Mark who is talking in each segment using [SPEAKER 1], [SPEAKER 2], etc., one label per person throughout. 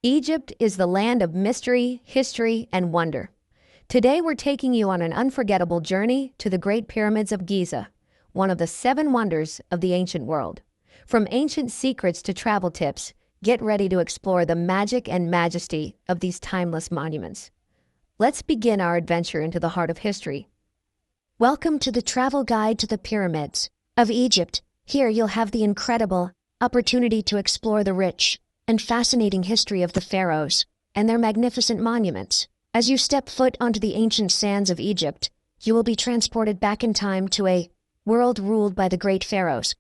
[SPEAKER 1] Egypt is the land of mystery, history, and wonder. Today we're taking you on an unforgettable journey to the Great Pyramids of Giza, one of the seven wonders of the ancient world. From ancient secrets to travel tips, get ready to explore the magic and majesty of these timeless monuments. Let's begin our adventure into the heart of history.
[SPEAKER 2] Welcome to the travel guide to the pyramids of Egypt. Here you'll have the incredible opportunity to explore the rich and fascinating history of the pharaohs and their magnificent monuments. As you step foot onto the ancient sands of Egypt, you will be transported back in time to a world ruled by the great pharaohs.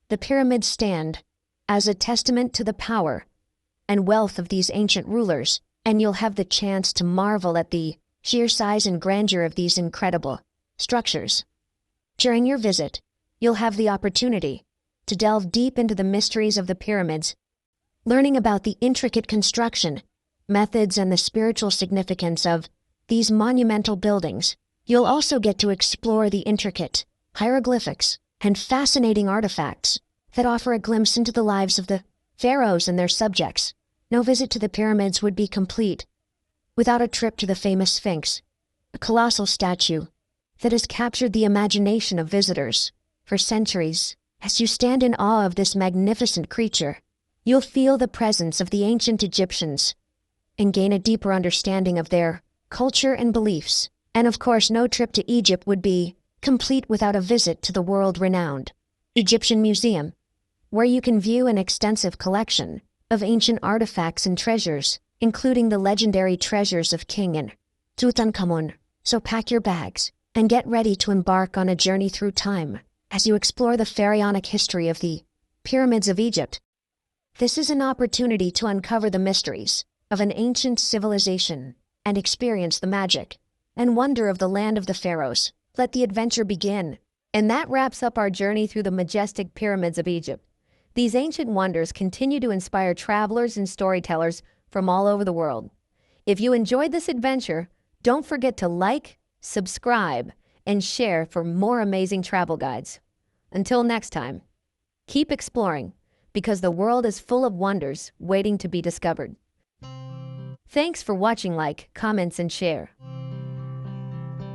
[SPEAKER 2] The pyramids stand as a testament to the power and wealth of these ancient rulers, and you'll have the chance to marvel at the sheer size and grandeur of these incredible structures. During your visit, you'll have the opportunity to delve deep into the mysteries of the pyramids, learning about the intricate construction methods and the spiritual significance of these monumental buildings. You'll also get to explore the intricate hieroglyphics and fascinating artifacts that offer a glimpse into the lives of the pharaohs and their subjects. No visit to the pyramids would be complete without a trip to the famous Sphinx, a colossal statue that has captured the imagination of visitors for centuries. As you stand in awe of this magnificent creature, you'll feel the presence of the ancient Egyptians and gain a deeper understanding of their culture and beliefs. And of course, no trip to Egypt would be complete without a visit to the world-renowned Egyptian Museum, where you can view an extensive collection of ancient artifacts and treasures, including the legendary treasures of King and Tutankhamun. So pack your bags and get ready to embark on a journey through time as you explore the pharaonic history of the pyramids of Egypt. This is an opportunity to uncover the mysteries of an ancient civilization and experience the magic and wonder of the land of the pharaohs. Let the adventure begin.
[SPEAKER 1] And that wraps up our journey through the majestic pyramids of Egypt. These ancient wonders continue to inspire travelers and storytellers from all over the world. If you enjoyed this adventure, don't forget to like, subscribe, and share for more amazing travel guides. Until next time, keep exploring, because the world is full of wonders waiting to be discovered. Thanks for watching. Like, comments, and share.